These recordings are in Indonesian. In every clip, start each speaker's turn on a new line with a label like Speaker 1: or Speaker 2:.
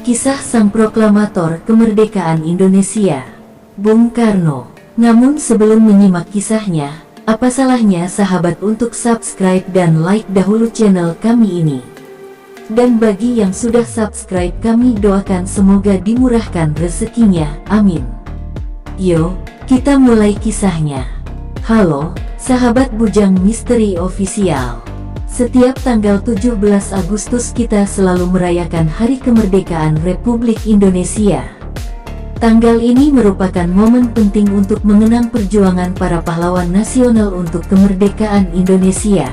Speaker 1: Kisah sang proklamator kemerdekaan Indonesia, Bung Karno. Namun sebelum menyimak kisahnya, apa salahnya sahabat untuk subscribe dan like dahulu channel kami ini. Dan bagi yang sudah subscribe, kami doakan semoga dimurahkan rezekinya, amin. Yo, kita mulai kisahnya. Halo, sahabat Bujang Misteri Official. Setiap tanggal 17 Agustus kita selalu merayakan Hari Kemerdekaan Republik Indonesia. Tanggal ini merupakan momen penting untuk mengenang perjuangan para pahlawan nasional untuk kemerdekaan Indonesia.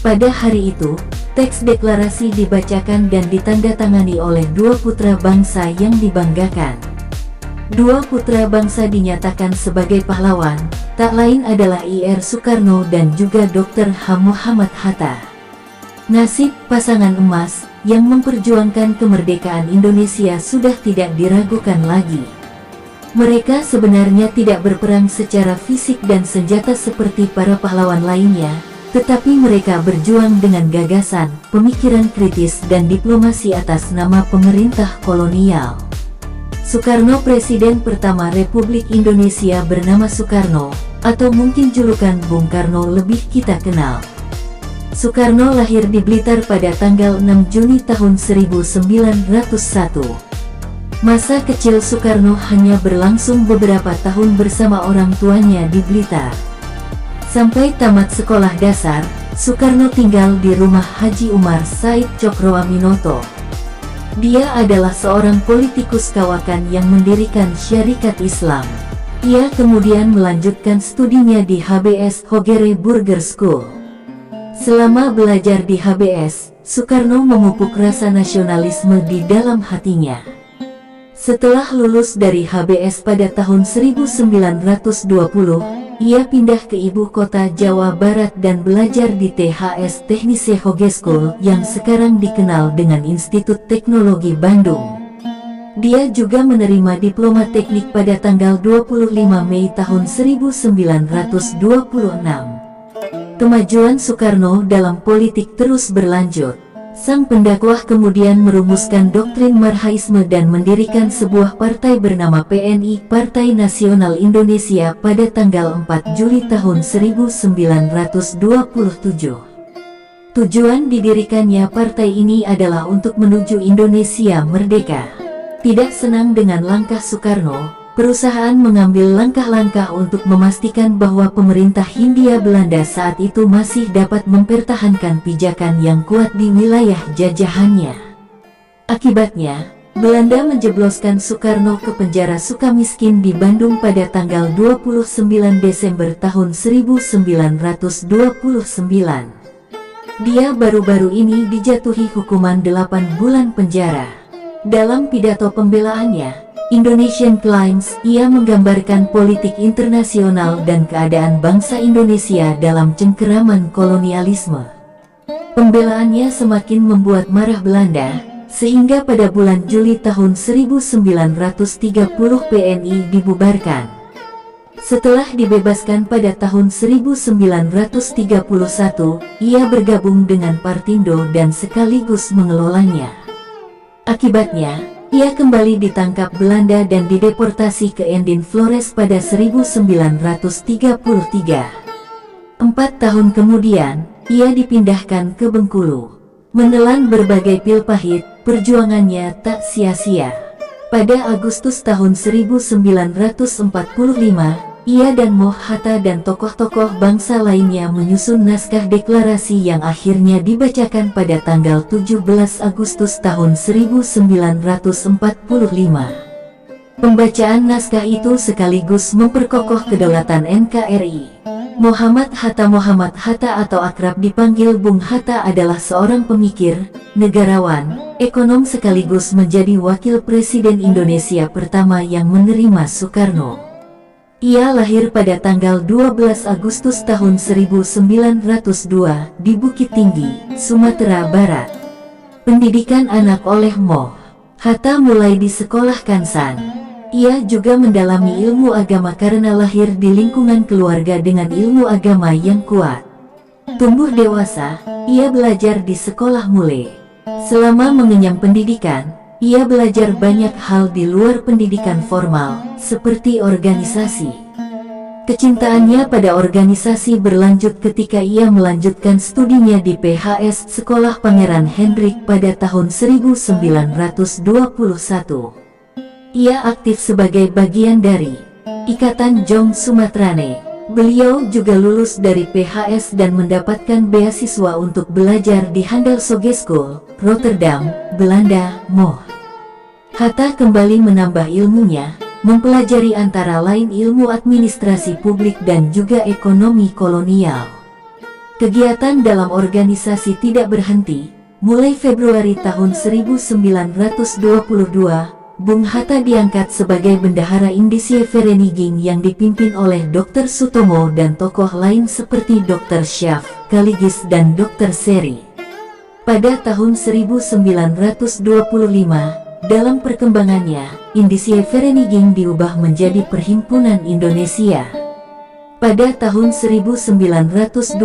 Speaker 1: Pada hari itu, teks deklarasi dibacakan dan ditandatangani oleh dua putra bangsa yang dibanggakan. Dua putra bangsa dinyatakan sebagai pahlawan, tak lain adalah Ir Soekarno dan juga Dr. H. Muhammad Hatta. Nasib pasangan emas yang memperjuangkan kemerdekaan Indonesia sudah tidak diragukan lagi. Mereka sebenarnya tidak berperang secara fisik dan senjata seperti para pahlawan lainnya, tetapi mereka berjuang dengan gagasan, pemikiran kritis dan diplomasi atas nama pemerintah kolonial. Soekarno, Presiden pertama Republik Indonesia bernama Soekarno, atau mungkin julukan Bung Karno lebih kita kenal. Soekarno lahir di Blitar pada tanggal 6 Juni tahun 1901. Masa kecil Soekarno hanya berlangsung beberapa tahun bersama orang tuanya di Blitar. Sampai tamat sekolah dasar, Soekarno tinggal di rumah Haji Umar Said Cokroaminoto. Dia adalah seorang politikus kawakan yang mendirikan Syarikat Islam. Ia kemudian melanjutkan studinya di HBS Hogere Burger School. Selama belajar di HBS, Soekarno memupuk rasa nasionalisme di dalam hatinya. Setelah lulus dari HBS pada tahun 1920, ia pindah ke ibu kota Jawa Barat dan belajar di THS Technische Hogeschool yang sekarang dikenal dengan Institut Teknologi Bandung. Dia juga menerima diploma teknik pada tanggal 25 Mei tahun 1926. Kemajuan Soekarno dalam politik terus berlanjut. Sang pendakwah kemudian merumuskan doktrin Marhaisme dan mendirikan sebuah partai bernama PNI, Partai Nasional Indonesia, pada tanggal 4 Juli tahun 1927. Tujuan didirikannya partai ini adalah untuk menuju Indonesia merdeka. Tidak senang dengan langkah Soekarno, perusahaan mengambil langkah-langkah untuk memastikan bahwa pemerintah Hindia Belanda saat itu masih dapat mempertahankan pijakan yang kuat di wilayah jajahannya. Akibatnya, Belanda menjebloskan Soekarno ke penjara Sukamiskin di Bandung pada tanggal 29 Desember tahun 1929. Dia baru-baru ini dijatuhi hukuman 8 bulan penjara. Dalam pidato pembelaannya, Indonesian Claims, ia menggambarkan politik internasional dan keadaan bangsa Indonesia dalam cengkeraman kolonialisme. Pembelaannya semakin membuat marah Belanda, sehingga pada bulan Juli tahun 1930 PNI dibubarkan. Setelah dibebaskan pada tahun 1931, ia bergabung dengan Partindo dan sekaligus mengelolanya. Akibatnya, ia kembali ditangkap Belanda dan dideportasi ke Endin Flores pada 1933. 4 tahun kemudian, ia dipindahkan ke Bengkulu. Menelan berbagai pil pahit, perjuangannya tak sia-sia. Pada Agustus tahun 1945, ia dan Moh Hatta dan tokoh-tokoh bangsa lainnya menyusun naskah deklarasi yang akhirnya dibacakan pada tanggal 17 Agustus tahun 1945. Pembacaan naskah itu sekaligus memperkokoh kedaulatan NKRI. Muhammad Hatta atau akrab dipanggil Bung Hatta adalah seorang pemikir, negarawan, ekonom sekaligus menjadi wakil presiden Indonesia pertama yang menerima Soekarno. Ia lahir pada tanggal 12 Agustus tahun 1902 di Bukit Tinggi, Sumatera Barat. Pendidikan anak oleh Moh Hatta mulai di sekolah Kansan. Ia juga mendalami ilmu agama karena lahir di lingkungan keluarga dengan ilmu agama yang kuat. Tumbuh dewasa, ia belajar di sekolah Mule. Selama mengenyam pendidikan, ia belajar banyak hal di luar pendidikan formal, seperti organisasi. Kecintaannya pada organisasi berlanjut ketika ia melanjutkan studinya di PHS Sekolah Pangeran Hendrik pada tahun 1921. Ia aktif sebagai bagian dari Ikatan Jong Sumatrane. Beliau juga lulus dari PHS dan mendapatkan beasiswa untuk belajar di Handelshogeschool, Rotterdam, Belanda, Moh. Hatta kembali menambah ilmunya, mempelajari antara lain ilmu administrasi publik dan juga ekonomi kolonial. Kegiatan dalam organisasi tidak berhenti. Mulai Februari tahun 1922, Bung Hatta diangkat sebagai bendahara Indische Vereniging yang dipimpin oleh Dr. Sutomo dan tokoh lain seperti Dr. Schaaf, Kaligis dan Dr. Seri. Pada tahun 1925, dalam perkembangannya, Indische Vereniging diubah menjadi Perhimpunan Indonesia. Pada tahun 1925,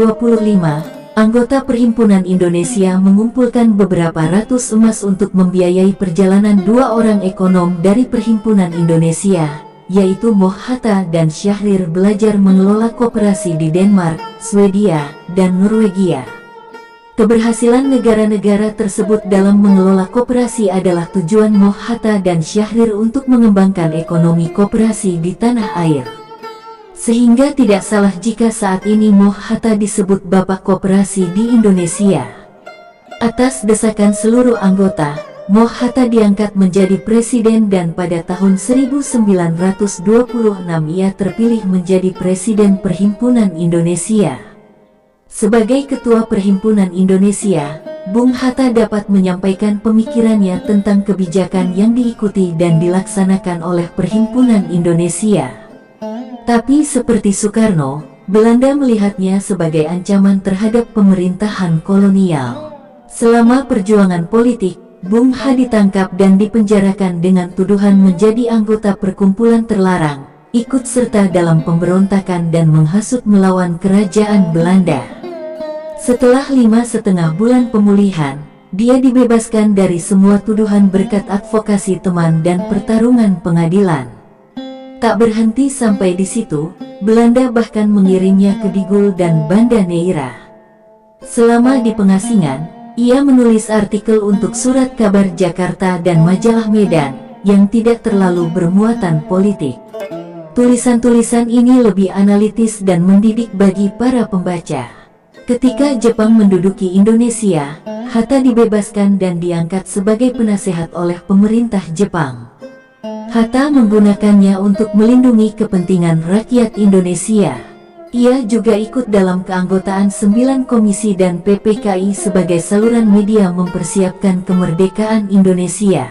Speaker 1: anggota Perhimpunan Indonesia mengumpulkan beberapa ratus emas untuk membiayai perjalanan dua orang ekonom dari Perhimpunan Indonesia, yaitu Moh Hatta dan Syahrir belajar mengelola koperasi di Denmark, Swedia, dan Norwegia. Keberhasilan negara-negara tersebut dalam mengelola koperasi adalah tujuan Moh Hatta dan Syahrir untuk mengembangkan ekonomi koperasi di tanah air. Sehingga tidak salah jika saat ini Moh Hatta disebut Bapak Koperasi di Indonesia. Atas desakan seluruh anggota, Moh Hatta diangkat menjadi presiden dan pada tahun 1926 ia terpilih menjadi Presiden Perhimpunan Indonesia. Sebagai Ketua Perhimpunan Indonesia, Bung Hatta dapat menyampaikan pemikirannya tentang kebijakan yang diikuti dan dilaksanakan oleh Perhimpunan Indonesia. Tapi seperti Soekarno, Belanda melihatnya sebagai ancaman terhadap pemerintahan kolonial. Selama perjuangan politik, Bung Ha ditangkap dan dipenjarakan dengan tuduhan menjadi anggota perkumpulan terlarang, ikut serta dalam pemberontakan dan menghasut melawan kerajaan Belanda. Setelah 5,5 bulan pemulihan, dia dibebaskan dari semua tuduhan berkat advokasi teman dan pertarungan pengadilan. Tak berhenti sampai di situ, Belanda bahkan mengirimnya ke Digul dan Banda Neira. Selama di pengasingan, ia menulis artikel untuk Surat Kabar Jakarta dan Majalah Medan, yang tidak terlalu bermuatan politik. Tulisan-tulisan ini lebih analitis dan mendidik bagi para pembaca. Ketika Jepang menduduki Indonesia, Hatta dibebaskan dan diangkat sebagai penasehat oleh pemerintah Jepang. Hatta menggunakannya untuk melindungi kepentingan rakyat Indonesia. Ia juga ikut dalam keanggotaan 9 komisi dan PPKI sebagai saluran media mempersiapkan kemerdekaan Indonesia.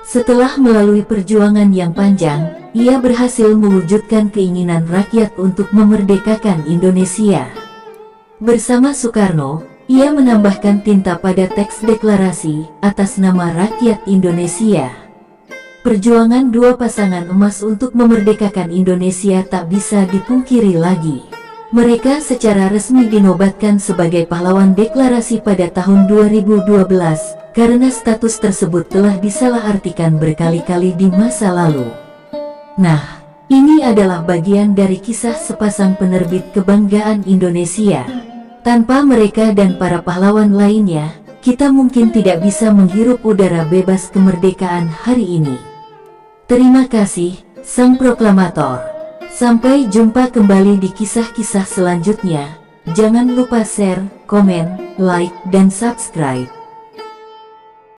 Speaker 1: Setelah melalui perjuangan yang panjang, ia berhasil mewujudkan keinginan rakyat untuk memerdekakan Indonesia. Bersama Soekarno, ia menambahkan tinta pada teks deklarasi atas nama rakyat Indonesia. Perjuangan dua pasangan emas untuk memerdekakan Indonesia tak bisa dipungkiri lagi. Mereka secara resmi dinobatkan sebagai pahlawan deklarasi pada tahun 2012, karena status tersebut telah disalahartikan berkali-kali di masa lalu. Nah, ini adalah bagian dari kisah sepasang penerbit kebanggaan Indonesia. Tanpa mereka dan para pahlawan lainnya, kita mungkin tidak bisa menghirup udara bebas kemerdekaan hari ini. Terima kasih, Sang Proklamator. Sampai jumpa kembali di kisah-kisah selanjutnya. Jangan lupa share, komen, like, dan subscribe.